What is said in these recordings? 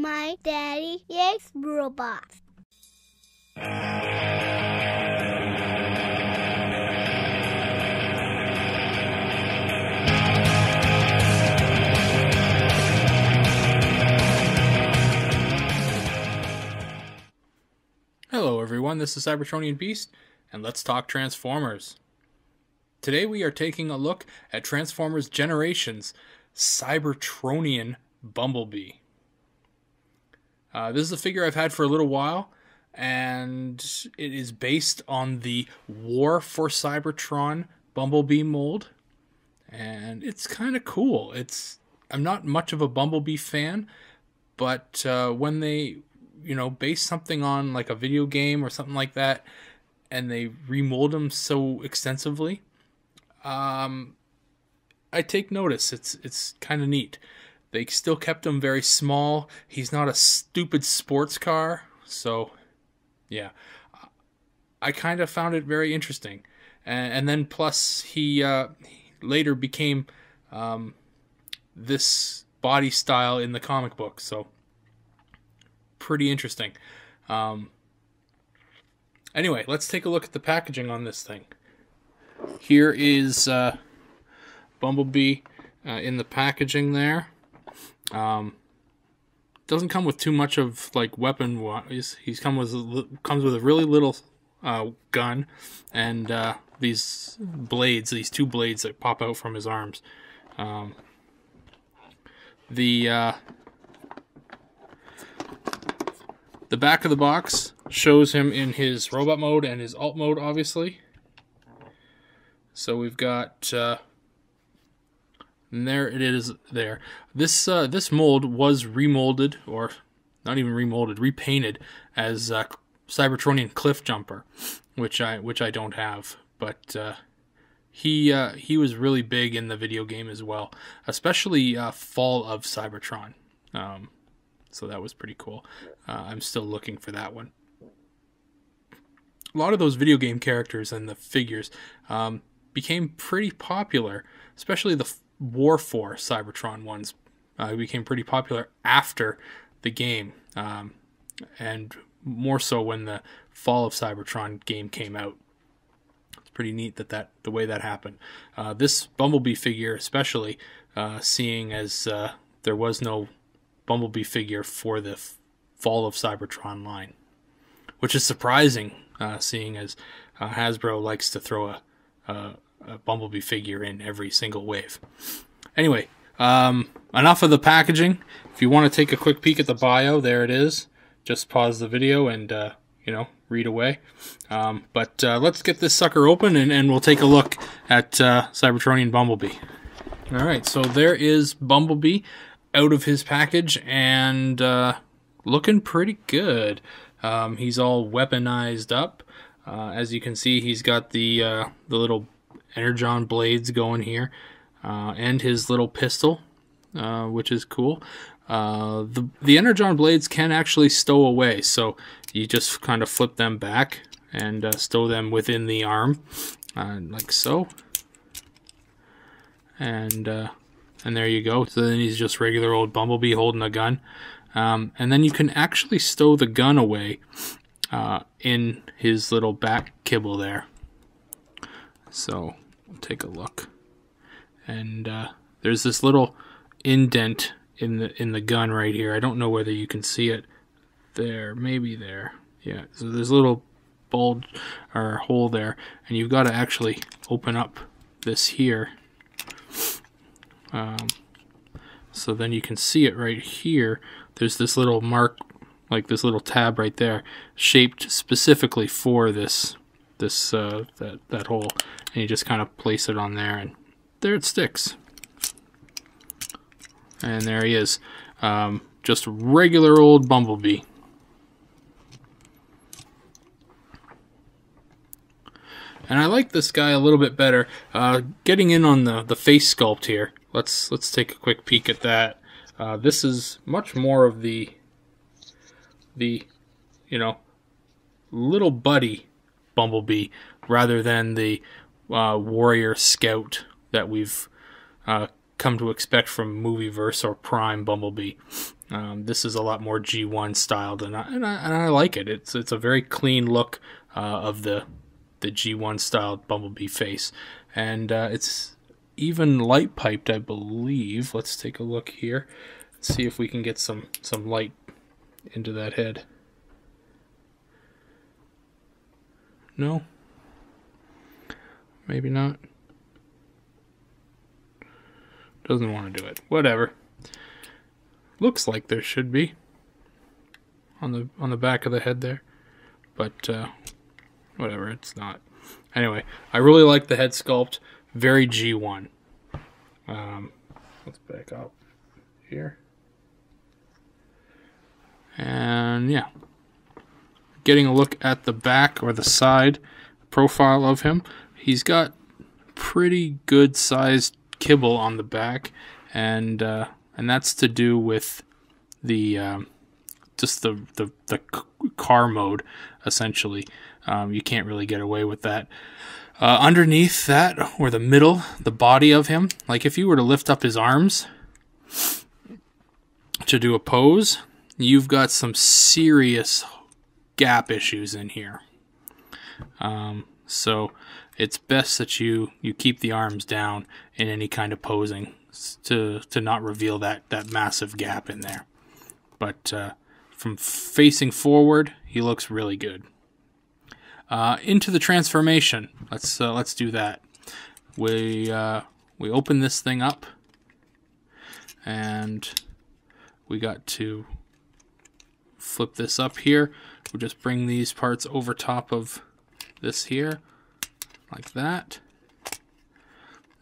my daddy likes robots. Hello everyone, this is Cybertronianbeast, and let's talk Transformers. Today we are taking a look at Transformers Generations Cybertronian Bumblebee. This is a figure I've had for a little while, and it is based on the War for Cybertron Bumblebee mold, and it's kind of cool. I'm not much of a Bumblebee fan, but when they base something on like a video game or something like that, and they remold them so extensively, I take notice. It's kind of neat. They still kept him very small. He's not a stupid sports car, so yeah, I kind of found it very interesting. And then plus he later became this body style in the comic book, so pretty interesting. Anyway, let's take a look at the packaging on this thing. Here is Bumblebee in the packaging there. Doesn't come with too much of like weapon wise. Comes with a really little gun and these blades, these two blades that pop out from his arms. The back of the box shows him in his robot mode and his alt mode, obviously. So we've got, and there it is there. This mold was remolded, or not even remolded, repainted as Cybertronian Cliff Jumper, which I don't have, but he was really big in the video game as well, especially Fall of Cybertron. So that was pretty cool. I'm still looking for that one. A lot of those video game characters and the figures became pretty popular, especially the War for Cybertron ones became pretty popular after the game, and more so when the Fall of Cybertron game came out. It's pretty neat that the way that happened. This Bumblebee figure especially, seeing as there was no Bumblebee figure for the Fall of Cybertron line, which is surprising, seeing as Hasbro likes to throw a Bumblebee figure in every single wave. Anyway, enough of the packaging. If you want to take a quick peek at the bio, there it is. Just pause the video and read away. But let's get this sucker open and we'll take a look at Cybertronian Bumblebee. Alright, so there is Bumblebee out of his package, and looking pretty good. He's all weaponized up. As you can see, he's got the little energon blades going here, and his little pistol, which is cool. The energon blades can actually stow away, so you just kind of flip them back and stow them within the arm, like so. And there you go. So then he's just regular old Bumblebee holding a gun. And then you can actually stow the gun away in his little back kibble there. So we'll take a look. And there's this little indent in the gun right here. I don't know whether you can see it. There, maybe there. Yeah, so there's a little bulge or hole there. And you've got to actually open up this here. So then you can see it right here. There's this little mark, like this little tab right there, shaped specifically for that hole, and you just kind of place it on there, and there it sticks. And there he is, just regular old Bumblebee. And I like this guy a little bit better. Getting in on the face sculpt here. Let's take a quick peek at that. This is much more of the little buddy Bumblebee rather than the warrior scout that we've come to expect from Movieverse or Prime Bumblebee. This is a lot more G1 styled, and I like it. It's a very clean look of the G1 styled Bumblebee face, and it's even light piped, I believe. Let's take a look here, see if we can get some light into that head. No, maybe not. Doesn't want to do it. Whatever. Looks like there should be on the back of the head there, but whatever, it's not. Anyway, I really like the head sculpt. Very G1. Let's back up here, and yeah, getting a look at the back or the side profile of him. He's got pretty good sized kibble on the back, and that's to do with the just the car mode, essentially. You can't really get away with that. Underneath that, or the middle, the body of him, like if you were to lift up his arms to do a pose, you've got some serious gap issues in here. So it's best that you keep the arms down in any kind of posing to not reveal that massive gap in there. But from facing forward, he looks really good. Into the transformation. Let's do that. We open this thing up, and we got to flip this up here. We'll just bring these parts over top of this here, like that,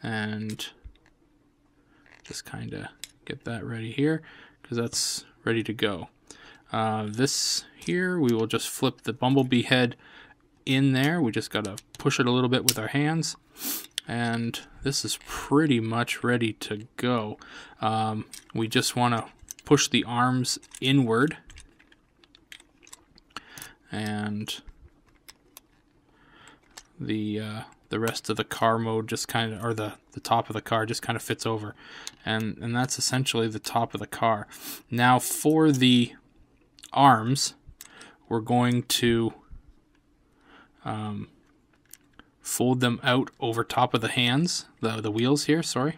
and just kind of get that ready here, because that's ready to go. This here, we will just flip the Bumblebee head in there. We just got to push it a little bit with our hands, and this is pretty much ready to go. We just want to push the arms inward, and the rest of the car mode just kind of, or the top of the car just kind of fits over, and that's essentially the top of the car. Now for the arms, we're going to fold them out over top of the hands, the wheels here, sorry,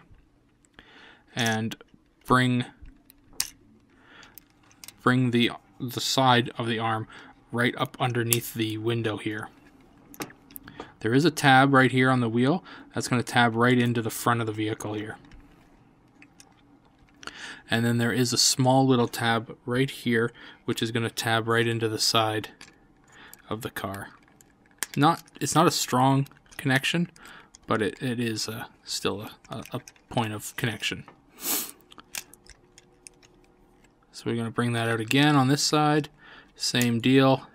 and bring the side of the arm right up underneath the window here. There is a tab right here on the wheel that's going to tab right into the front of the vehicle here. And then there is a small little tab right here, which is going to tab right into the side of the car. It's not a strong connection, but it is still a point of connection. So we're going to bring that out again on this side. Same deal.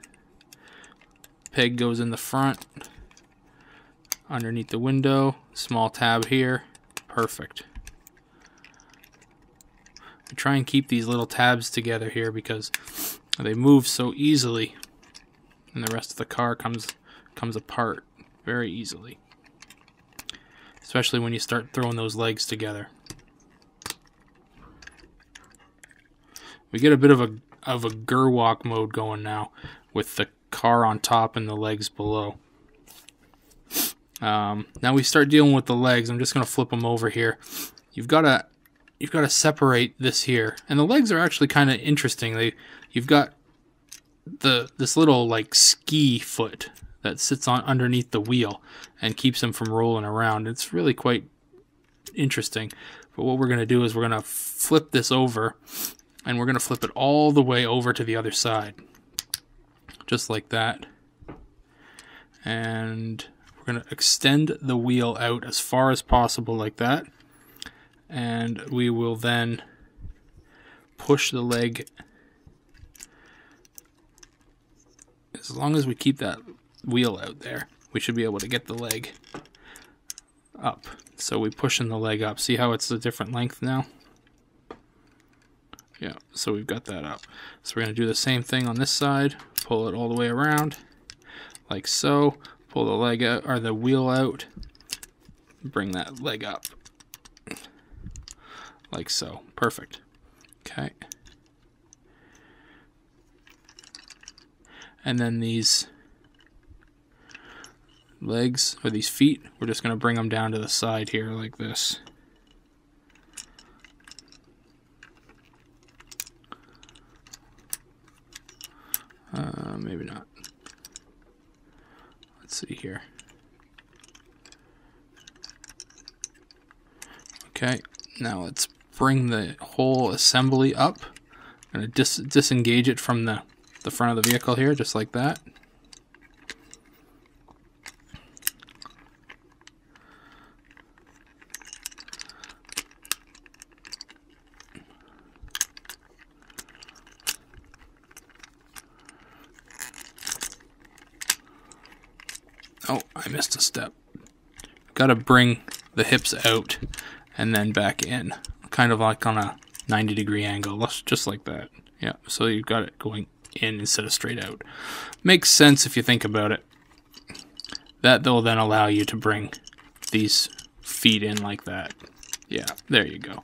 Peg goes in the front, underneath the window, small tab here. Perfect. We try and keep these little tabs together here because they move so easily, and the rest of the car comes apart very easily, especially when you start throwing those legs together. We get a bit of a Gerwalk mode going now with the car on top and the legs below. Now we start dealing with the legs. I'm just going to flip them over here. You've got to separate this here, and the legs are actually kind of interesting. You've got this little like ski foot that sits on underneath the wheel and keeps them from rolling around. It's really quite interesting. But what we're going to do is we're going to flip this over, and we're going to flip it all the way over to the other side, just like that. And we're going to extend the wheel out as far as possible like that. And we will then push the leg. As long as we keep that wheel out there, we should be able to get the leg up. So we pushing the leg up. See how it's a different length now? Yeah, so we've got that up. So we're going to do the same thing on this side. Pull it all the way around, like so. Pull the leg out, or the wheel out. Bring that leg up, like so. Perfect. Okay. And then these legs, or these feet, we're just going to bring them down to the side here like this. Maybe not. Let's see here. Okay, now let's bring the whole assembly up. I'm going to disengage it from the front of the vehicle here, just like that. Oh, I missed a step. Got to bring the hips out and then back in, kind of like on a 90-degree angle, just like that. Yeah, so you've got it going in instead of straight out. Makes sense if you think about it. That will then allow you to bring these feet in like that. Yeah, there you go.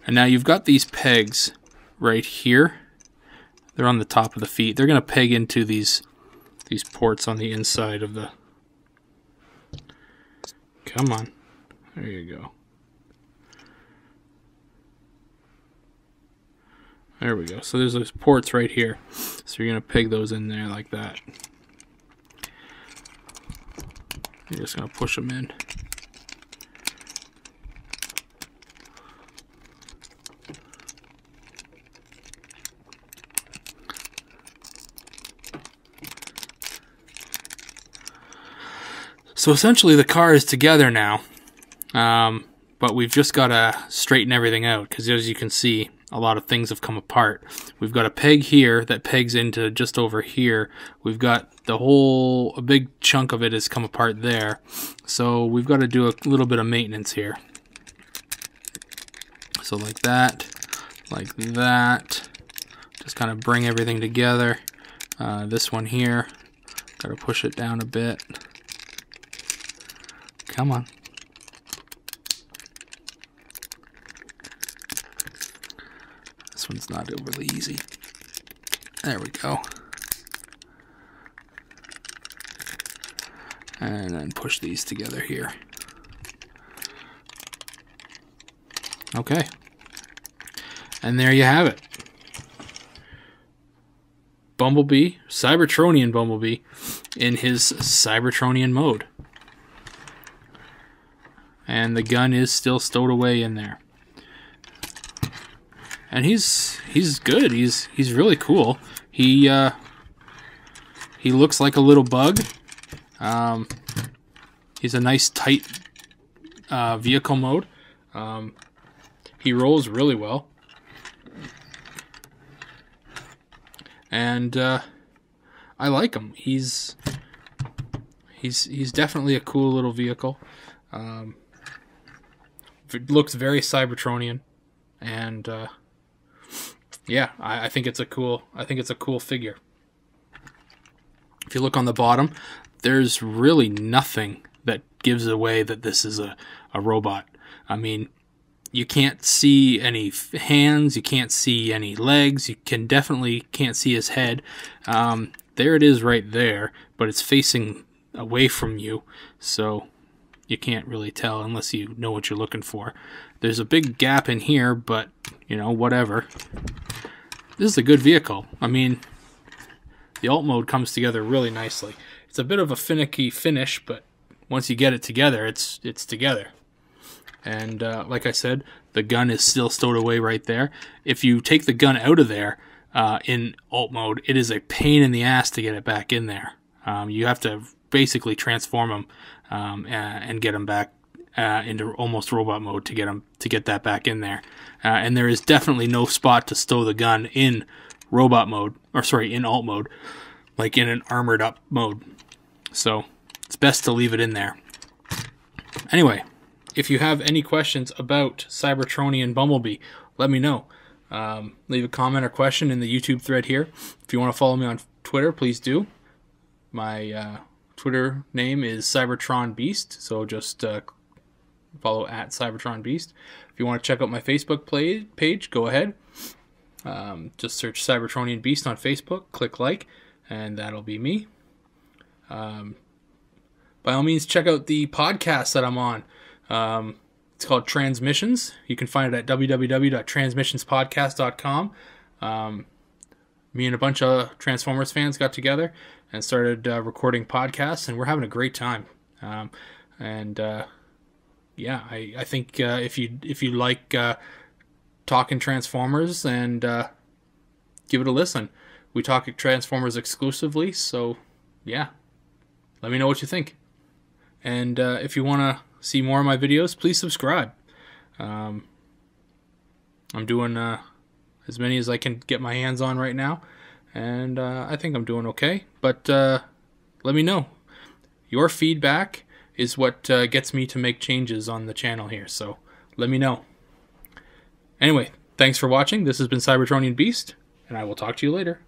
And now you've got these pegs right here. They're on the top of the feet. They're going to peg into these ports on the inside of the... Come on. There you go. There we go. So there's those ports right here. So you're going to peg those in there like that. You're just going to push them in. So essentially the car is together now, but we've just got to straighten everything out because, as you can see, a lot of things have come apart. We've got a peg here that pegs into just over here. We've got a big chunk of it has come apart there. So we've got to do a little bit of maintenance here. So like that, just kind of bring everything together. This one here, got to push it down a bit. Come on. This one's not overly easy. There we go. And then push these together here. Okay. And there you have it. Bumblebee, Cybertronian Bumblebee, in his Cybertronian mode. And the gun is still stowed away in there. And he's good. He's really cool. He looks like a little bug. He's a nice tight vehicle mode. He rolls really well. And I like him. He's definitely a cool little vehicle. It looks very Cybertronian, and yeah, I think it's a cool figure. If you look on the bottom, there's really nothing that gives away that this is a robot. I mean, you can't see any hands, you can't see any legs, you definitely can't see his head. There it is right there, but it's facing away from you, so you can't really tell unless you know what you're looking for. There's a big gap in here, but, you know, whatever. This is a good vehicle. I mean, the alt mode comes together really nicely. It's a bit of a finicky finish, but once you get it together, it's together. And like I said, the gun is still stowed away right there. If you take the gun out of there in alt mode, it is a pain in the ass to get it back in there. You have to basically transform them and get them back into almost robot mode to get that back in there. And there is definitely no spot to stow the gun in robot mode, or sorry, in alt mode, like in an armored up mode. So it's best to leave it in there. Anyway, if you have any questions about Cybertronian Bumblebee, let me know. Leave a comment or question in the YouTube thread here. If you want to follow me on Twitter, please do. My Twitter name is Cybertronbeast, so just follow at Cybertronbeast. If you want to check out my Facebook page, go ahead. Just search Cybertronian Beast on Facebook, click like, and that'll be me. By all means, check out the podcast that I'm on. It's called Transmissions. You can find it at www.transmissionspodcast.com. Me and a bunch of Transformers fans got together and started recording podcasts, and we're having a great time. I think if you like talking Transformers, and give it a listen. We talk Transformers exclusively, so yeah, let me know what you think. And if you want to see more of my videos, please subscribe. I'm doing as many as I can get my hands on right now, and I think I'm doing okay. But let me know. Your feedback is what gets me to make changes on the channel here, so let me know. Anyway, thanks for watching. This has been Cybertronian Beast, and I will talk to you later.